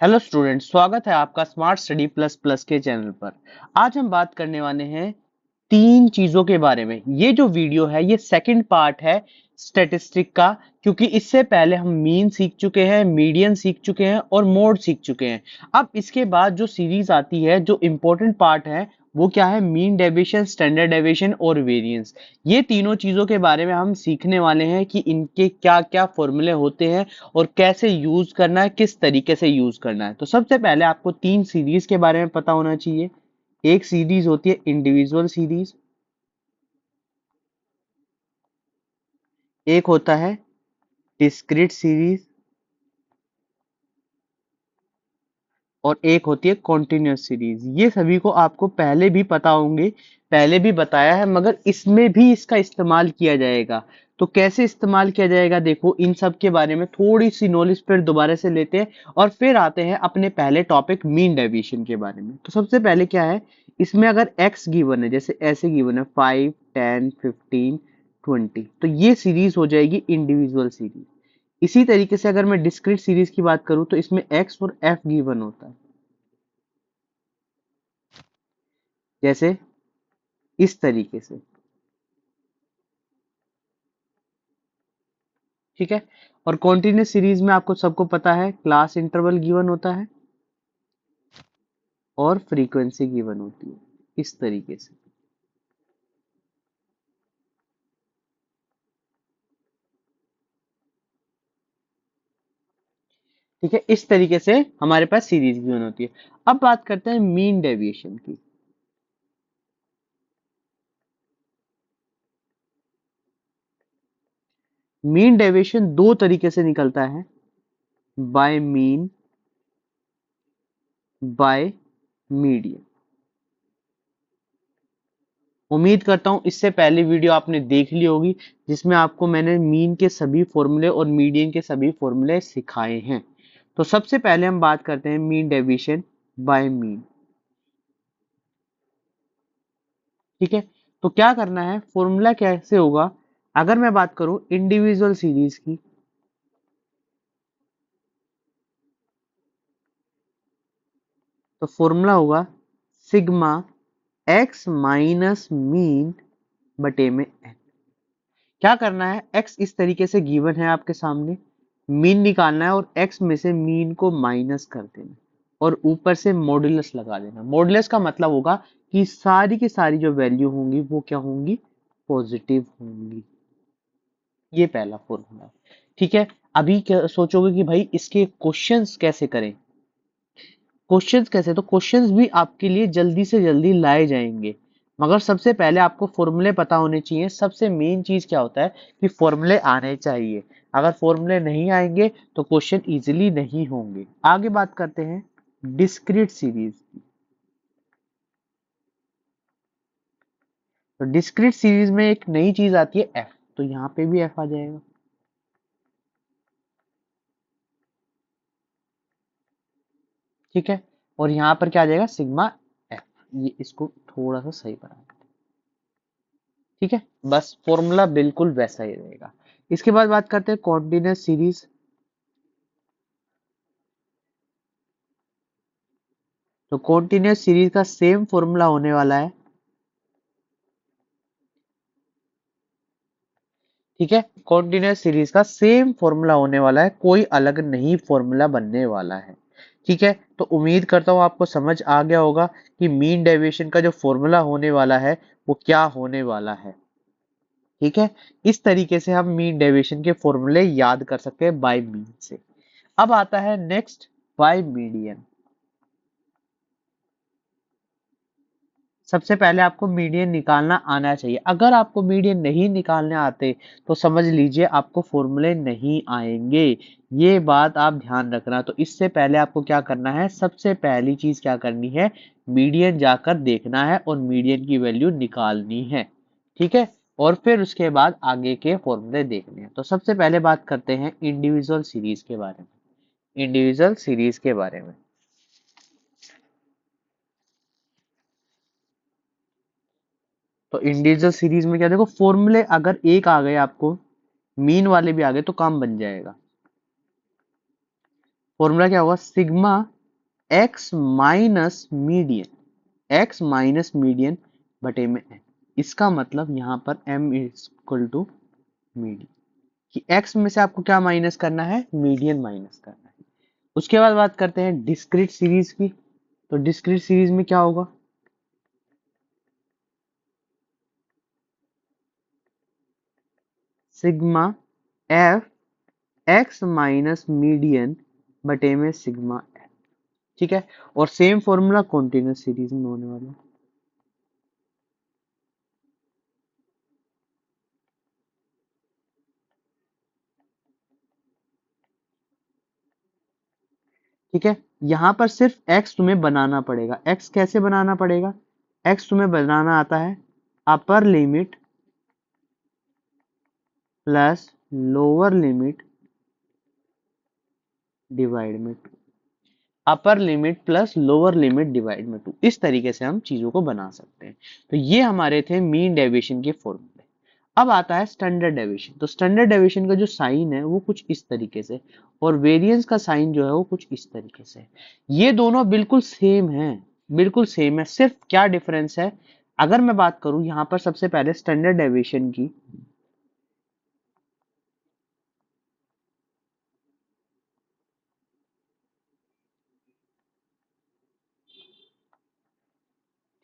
Hello student, स्वागत है आपका स्मार्ट स्टडी प्लस प्लस के चैनल पर। आज हम बात करने वाले हैं तीन चीजों के बारे में। ये जो वीडियो है ये सेकंड पार्ट है स्टैटिस्टिक का, क्योंकि इससे पहले हम मीन सीख चुके हैं, मीडियन सीख चुके हैं और मोड सीख चुके हैं। अब इसके बाद जो सीरीज आती है, जो इम्पोर्टेंट पार्ट है, वो क्या है? मीन डेविएशन, स्टैंडर्ड डेविएशन और वेरिएंस। ये तीनों चीजों के बारे में हम सीखने वाले हैं कि इनके क्या क्या फॉर्मूले होते हैं और कैसे यूज करना है, किस तरीके से यूज करना है। तो सबसे पहले आपको तीन सीरीज के बारे में पता होना चाहिए। एक सीरीज होती है इंडिविजुअल सीरीज, एक होता है डिस्क्रीट सीरीज और एक होती है कॉन्टिन्यूस सीरीज। ये सभी को आपको पहले भी पता होंगे, पहले भी बताया है, मगर इसमें भी इसका इस्तेमाल किया जाएगा। तो कैसे इस्तेमाल किया जाएगा, देखो इन सब के बारे में थोड़ी सी नॉलेज फिर दोबारा से लेते हैं और फिर आते हैं अपने पहले टॉपिक मीन डेविएशन के बारे में। तो सबसे पहले क्या है, इसमें अगर एक्स गिवन है, जैसे ऐसे गिवन है 5, 10, 15, 20, तो ये सीरीज हो जाएगी इंडिविजुअल सीरीज। इसी तरीके से अगर मैं डिस्क्रीट सीरीज की बात करूं तो इसमें एक्स और एफ गिवन होता है, जैसे इस तरीके से। ठीक है। और कॉन्टिन्यूस सीरीज में आपको सबको पता है क्लास इंटरवल गिवन होता है और फ्रीक्वेंसी गिवन होती है, इस तरीके से। ठीक है, इस तरीके से हमारे पास सीरीज गिवन होती है। अब बात करते हैं मीन डेविएशन की। मीन डेविएशन दो तरीके से निकलता है, बाय मीन, बाय मीडियन। उम्मीद करता हूं इससे पहले वीडियो आपने देख ली होगी, जिसमें आपको मैंने मीन के सभी फॉर्मूले और मीडियन के सभी फॉर्मूले सिखाए हैं। तो सबसे पहले हम बात करते हैं मीन डेविएशन बाय मीन। ठीक है। तो क्या करना है, फॉर्मूला कैसे होगा? अगर मैं बात करूं इंडिविजुअल सीरीज की, तो फॉर्मूला होगा सिग्मा एक्स माइनस मीन बटे में एन। क्या करना है, एक्स इस तरीके से गिवन है आपके सामने, मीन निकालना है और एक्स में से मीन को माइनस कर देना और ऊपर से मॉडुलस लगा देना। मॉडुलस का मतलब होगा कि सारी की सारी जो वैल्यू होंगी वो क्या होंगी? पॉजिटिव होंगी। ये पहला फॉर्मूला। ठीक है। अभी क्या सोचोगे कि भाई इसके क्वेश्चंस कैसे करें? क्वेश्चंस कैसे? तो क्वेश्चंस भी आपके लिए जल्दी से जल्दी लाए जाएंगे, मगर सबसे पहले आपको फॉर्मूले पता होने चाहिए। सबसे मेन चीज क्या होता है कि फॉर्मूले आने चाहिए। अगर फॉर्मूले नहीं आएंगे तो क्वेश्चन इजीली नहीं होंगे। आगे बात करते हैं डिस्क्रीट सीरीज की। तो डिस्क्रीट सीरीज में एक नई चीज आती है एफ, तो यहाँ पे भी एफ आ जाएगा। ठीक है। और यहाँ पर क्या आ जाएगा? Sigma F. ये इसको थोड़ा सा सही बना। ठीक है, बस फॉर्मूला बिल्कुल वैसा ही रहेगा। इसके बाद बात करते हैं कॉन्टिन्यूस सीरीज। तो कॉन्टिन्यूस सीरीज का सेम फॉर्मूला होने वाला है। ठीक है, कॉन्टिन्यूस सीरीज का सेम फॉर्मूला होने वाला है, कोई अलग नहीं फॉर्मूला बनने वाला है। ठीक है, तो उम्मीद करता हूं आपको समझ आ गया होगा कि मीन डेविएशन का जो फॉर्मूला होने वाला है वो क्या होने वाला है। ठीक है, इस तरीके से हम मीन डेविएशन के फॉर्मूले याद कर सकते हैं बाय मीन से। अब आता है नेक्स्ट, बाय मीडियन। सबसे पहले आपको मीडियन निकालना आना चाहिए। अगर आपको मीडियन नहीं निकालने आते तो समझ लीजिए आपको फॉर्मूले नहीं आएंगे। ये बात आप ध्यान रखना। तो इससे पहले आपको क्या करना है, सबसे पहली चीज क्या करनी है, मीडियन जाकर देखना है और मीडियन की वैल्यू निकालनी है। ठीक है, और फिर उसके बाद आगे के फॉर्मूले देखने हैं। तो सबसे पहले बात करते हैं इंडिविजुअल सीरीज के बारे में। इंडिविजुअल सीरीज के बारे में, तो इंडिविजुअल सीरीज में क्या, देखो फॉर्मूले अगर एक आ गए आपको, मीन वाले भी आ गए, तो काम बन जाएगा। फॉर्मूला क्या होगा, sigma x minus median, x minus median बटे में एन। इसका मतलब यहाँ पर m is equal to median, कि x में से आपको क्या माइनस करना है, मीडियन माइनस करना है। उसके बाद बात करते हैं डिस्क्रीट सीरीज की। तो डिस्क्रीट सीरीज में क्या होगा, sigma f x minus median बटे में सिग्मा एफ। ठीक है, और सेम फॉर्मूला कॉन्टिन्यूस सीरीज में होने वाला है। ठीक है, यहां पर सिर्फ x तुम्हें बनाना पड़ेगा। x कैसे बनाना पड़ेगा, x तुम्हें बनाना आता है upper limit plus lower limit divide में 2, upper limit plus lower limit divide में 2। इस तरीके से हम चीजों को बना सकते हैं। तो ये हमारे थे मीन डेविएशन के फॉर्मूले। अब आता है स्टैंडर्ड डेविएशन। तो स्टैंडर्ड डेविएशन का जो साइन है वो कुछ इस तरीके से, और वेरिएंस का साइन जो है वो कुछ इस तरीके से। ये दोनों बिल्कुल सेम है, बिल्कुल सेम है, सिर्फ क्या डिफरेंस है, अगर मैं बात करूं यहाँ पर सबसे पहले स्टैंडर्ड डेविएशन की,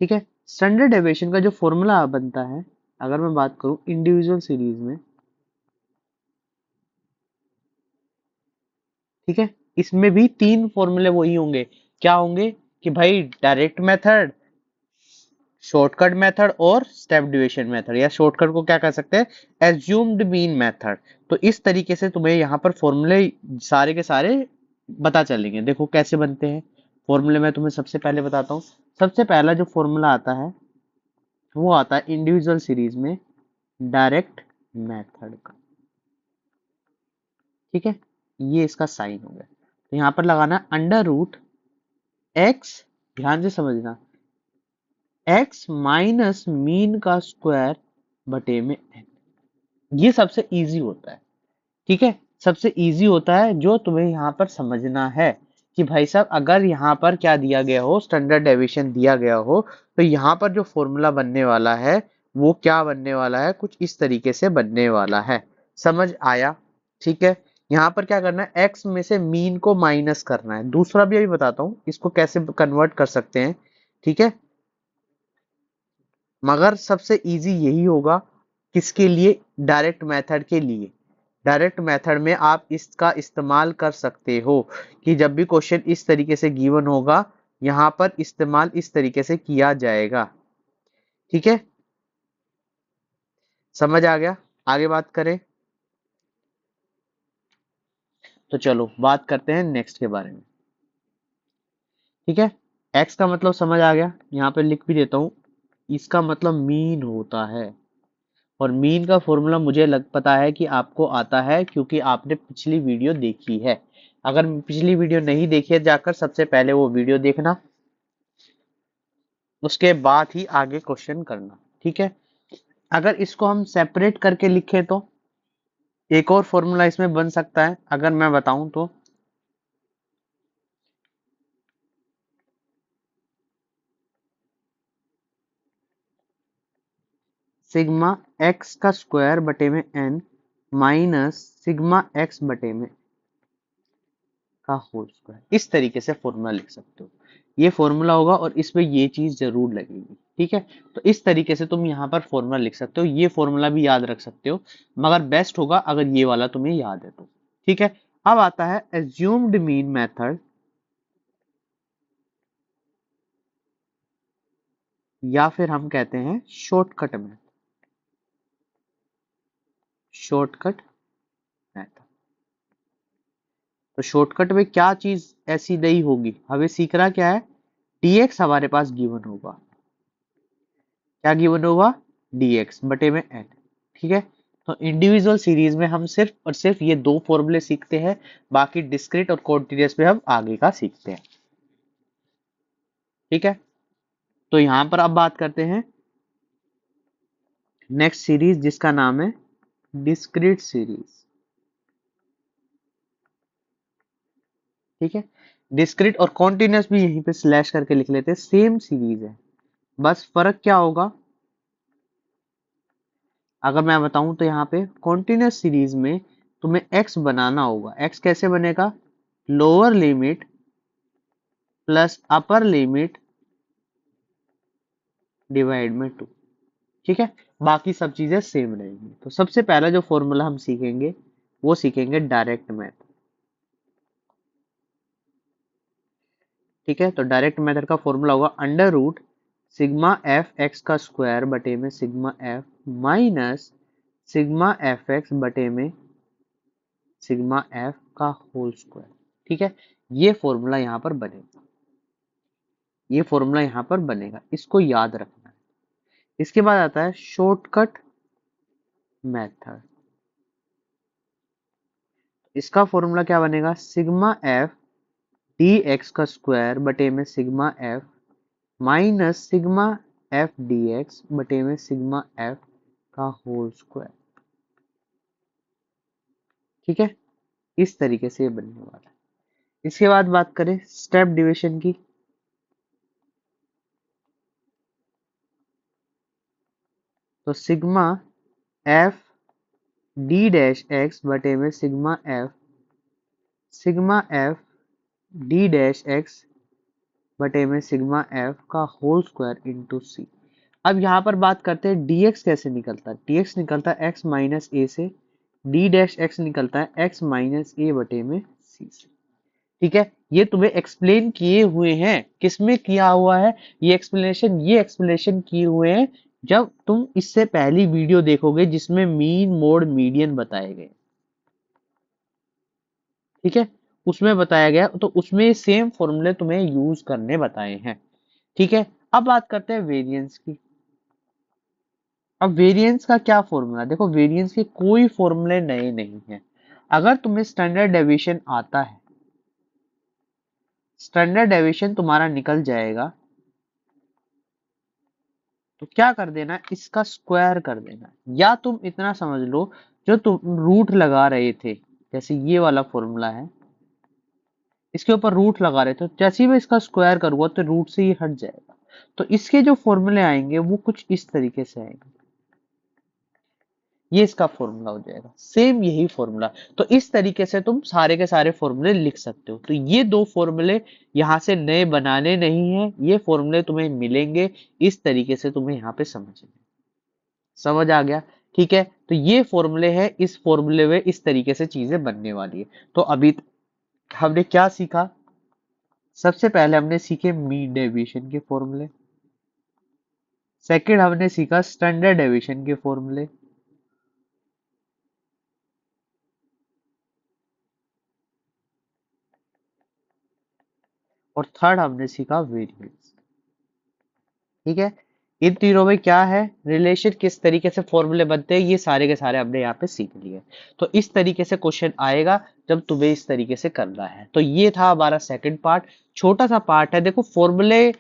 ठीक है, स्टैंडर्ड डेविएशन का जो फॉर्मूला बनता है, अगर मैं बात करूं इंडिविजुअल सीरीज में, ठीक है, इसमें भी तीन फॉर्मूले वही होंगे। क्या होंगे कि भाई डायरेक्ट मेथड, शॉर्टकट मेथड और स्टेप डिविएशन मेथड, या शॉर्टकट को क्या कर सकते हैं, एज्यूम्ड मीन मेथड। तो इस तरीके से तुम्हें यहाँ पर फॉर्मूले सारे के सारे पता चलेंगे। देखो कैसे बनते हैं फॉर्मूले, मैं तुम्हें सबसे पहले बताता हूँ। सबसे पहला जो फॉर्मूला आता है वो आता है इंडिविजुअल सीरीज में डायरेक्ट मेथड का। ठीक है, ये इसका साइन हो गया। तो यहाँ पर लगाना अंडर रूट एक्स, ध्यान से समझना, एक्स माइनस मीन का स्क्वायर बटे में एन। ये सबसे इजी होता है। ठीक है, सबसे इजी होता है जो तुम्हें यहाँ पर समझना है कि भाई साहब अगर यहाँ पर क्या दिया गया हो, स्टैंडर्ड डेविएशन दिया गया हो, तो यहाँ पर जो फॉर्मूला बनने वाला है वो क्या बनने वाला है, कुछ इस तरीके से बनने वाला है। समझ आया? ठीक है, यहाँ पर क्या करना है, एक्स में से मीन को माइनस करना है। दूसरा भी अभी बताता हूँ इसको कैसे कन्वर्ट कर सकते हैं। ठीक है, मगर सबसे इजी यही होगा, किसके लिए, डायरेक्ट मेथड के लिए। डायरेक्ट मेथड में आप इसका इस्तेमाल कर सकते हो कि जब भी क्वेश्चन इस तरीके से गिवन होगा, यहां पर इस्तेमाल इस तरीके से किया जाएगा। ठीक है, समझ आ गया? आगे बात करें तो चलो बात करते हैं नेक्स्ट के बारे में। ठीक है, एक्स का मतलब समझ आ गया, यहाँ पे लिख भी देता हूँ। इसका मतलब मीन होता है, और मीन का फॉर्मूला मुझे पता है कि आपको आता है, क्योंकि आपने पिछली वीडियो देखी है। अगर पिछली वीडियो नहीं देखी है, जाकर सबसे पहले वो वीडियो देखना, उसके बाद ही आगे क्वेश्चन करना। ठीक है, अगर इसको हम सेपरेट करके लिखें तो एक और फॉर्मूला इसमें बन सकता है, अगर मैं बताऊं तो सिग्मा एक्स का स्क्वायर बटे में एन माइनस सिग्मा एक्स बटे में का होल स्क्वायर। इस तरीके से फॉर्मूला लिख सकते हो। ये फॉर्मूला होगा और इसमें ये चीज जरूर लगेगी। ठीक है, तो इस तरीके से तुम यहाँ पर फॉर्मूला लिख सकते हो, ये फॉर्मूला भी याद रख सकते हो, मगर बेस्ट होगा अगर ये वाला तुम्हें याद है तो। ठीक है, अब आता है एज्यूम्ड मीन मेथड, या फिर हम कहते हैं शॉर्टकट मेथड। शॉर्टकट मेथड, तो शॉर्टकट में क्या चीज ऐसी नहीं होगी, हमें सीखना क्या है, dx हमारे पास गिवन होगा। क्या गिवन होगा, dx बटे में n। ठीक है, तो इंडिविजुअल सीरीज में हम सिर्फ और सिर्फ ये दो फॉर्मूले सीखते हैं, बाकी डिस्क्रीट और कॉन्टिन्यूअस में हम आगे का सीखते हैं। ठीक है, तो यहां पर अब बात करते हैं नेक्स्ट सीरीज, जिसका नाम है डिस्क्रीट सीरीज। ठीक है, डिस्क्रीट और कॉन्टिन्यूस भी यहीं पे स्लैश करके लिख लेते हैं, सेम सीरीज है, बस फर्क क्या होगा, अगर मैं बताऊं तो यहाँ पे कॉन्टिन्यूस सीरीज में तुम्हें एक्स बनाना होगा। एक्स कैसे बनेगा, lower limit plus upper limit divide में 2। ठीक है, बाकी सब चीजें सेम रहेंगी। तो सबसे पहला जो फॉर्मूला हम सीखेंगे वो सीखेंगे डायरेक्ट मेथड। ठीक है, तो डायरेक्ट मेथड का फॉर्मूला होगा under root sigma f x का स्क्वायर बटे में sigma f minus sigma f x बटे में सिग्मा एफ का होल स्क्वायर। ठीक है, ये फॉर्मूला यहाँ पर बनेगा, ये फॉर्मूला यहाँ पर बनेगा, इसको याद रखना है। इसके बाद आता है शॉर्टकट मेथड। इसका फॉर्मूला क्या बनेगा, सिग्मा एफ डी एक्स का स्क्वायर बटे में sigma f minus sigma F D x बटे में सिग्मा एफ का होल स्क्वायर। ठीक है, इस तरीके से ये बनने वाला है। इसके बाद बात करें स्टेप डिविजन की, तो sigma F D dash x बटे में sigma F D dash x बटे में सिग्मा एफ का होल स्क्वायर इंटू सी। अब यहाँ पर बात करते हैं dx कैसे निकलता है। dx निकलता है x माइनस ए से, d डैश एक्स निकलता है x माइनस ए बटे में c से। ठीक है, ये तुम्हें एक्सप्लेन किए हुए हैं, किसमें किया हुआ है ये एक्सप्लेनेशन किए हुए हैं जब तुम इससे पहली वीडियो देखोगे जिसमें मीन मोड मीडियन बताए गए। ठीक है, उसमें बताया गया, तो उसमें सेम फॉर्मूले तुम्हें यूज करने बताए हैं। ठीक है, अब बात करते हैं वेरिएंस की। अब वेरिएंस का क्या फॉर्मूला, देखो वेरिएंस के कोई फॉर्मूले नए नहीं है। अगर तुम्हें स्टैंडर्ड डेविएशन आता है, स्टैंडर्ड डेविएशन तुम्हारा निकल जाएगा, तो क्या कर देना, इसका स्क्वायर कर देना, या तुम इतना समझ लो जो तुम रूट लगा रहे थे, जैसे ये वाला फॉर्मूला है, इसके ऊपर रूट लगा रहे थे, तो जैसे ही मैं इसका स्क्वायर करूंगा तो रूट से ये हट जाएगा। तो इसके जो फॉर्मूले आएंगे वो कुछ इस तरीके से आएंगे, ये इसका फॉर्मूला हो जाएगा, सेम यही फॉर्मूला। तो इस तरीके से तुम सारे के सारे फॉर्मूले लिख सकते हो। तो ये दो फॉर्मूले यहाँ से नए बनाने नहीं है, ये फॉर्मूले तुम्हें मिलेंगे, इस तरीके से तुम्हें यहाँ पे समझ आ गया। ठीक है, तो ये फॉर्मूले है, इस फॉर्मूले में इस तरीके से चीजें बनने वाली है। तो अभी हमने क्या सीखा, सबसे पहले हमने सीखे मीन डेविएशन के फॉर्मूले, सेकंड हमने सीखा स्टैंडर्ड डेविएशन के फॉर्मूले, और थर्ड हमने सीखा वेरिएंस। ठीक है, इन तीनों में क्या है रिलेशन, किस तरीके से फॉर्मूले बनते हैं, ये सारे के सारे हमने यहाँ पे सीख लिए। तो इस तरीके से क्वेश्चन आएगा जब तुम्हें इस तरीके से करना है। तो ये था हमारा सेकंड पार्ट, छोटा सा पार्ट है। देखो फॉर्मूले,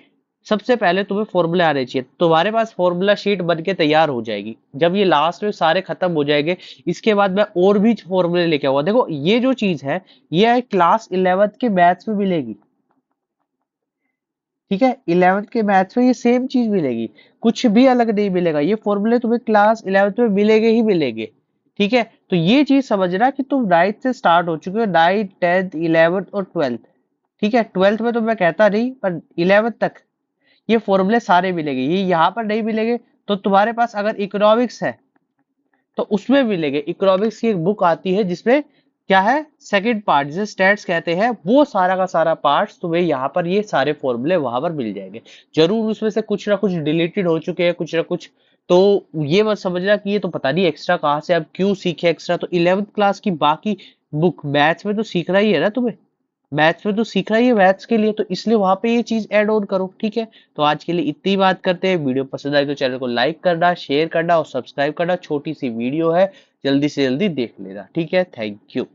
सबसे पहले तुम्हें फॉर्मूले आने चाहिए, तुम्हारे पास फॉर्मूला शीट बन के तैयार हो जाएगी। जब ये लास्ट में सारे खत्म हो जाएंगे, इसके बाद मैं और भी फॉर्मूले लेके आऊंगा। देखो ये जो चीज है, ये क्लास 11th के मैथ्स में मिलेगी। ठीक है, 11th के मैथ्स में ये सेम चीज मिलेगी, कुछ भी अलग नहीं मिलेगा। ये फॉर्मूले तुम्हें क्लास 11th में मिलेंगे ही मिलेंगे। ठीक है, तो ये चीज समझना कि तुम 9th से स्टार्ट हो चुके हो, 9th 10th 11th और 12th। ठीक है, 12th में तो मैं कहता नहीं, पर 11th तक ये फॉर्मूले सारे मिलेंगे। ये यहाँ पर नहीं मिलेंगे तो तुम्हारे पास अगर इकोनॉमिक्स है तो उसमें मिलेंगे। इकोनॉमिक्स की एक बुक आती है जिसमें क्या है, सेकंड पार्ट जिसे स्टैट्स कहते हैं, वो सारा का सारा पार्ट्स तुम्हें यहाँ पर ये सारे फॉर्मूले वहां पर मिल जाएंगे। जरूर उसमें से कुछ ना कुछ डिलीटेड हो चुके हैं, कुछ ना कुछ। तो ये मत समझना कि ये तो पता नहीं एक्स्ट्रा कहाँ से, अब क्यों सीखे एक्स्ट्रा। तो 11th क्लास की बाकी बुक मैथ्स में तो सीखना ही है ना तुम्हें, मैथ्स में तो सीखना ही है मैथ्स के लिए, तो इसलिए वहां पे ये चीज ऐड ऑन करो। ठीक है, तो आज के लिए इतनी बात करते हैं। वीडियो पसंद आए तो चैनल को लाइक करना, शेयर करना और सब्सक्राइब करना। छोटी सी वीडियो है, जल्दी से जल्दी देख लेना। ठीक है, थैंक यू।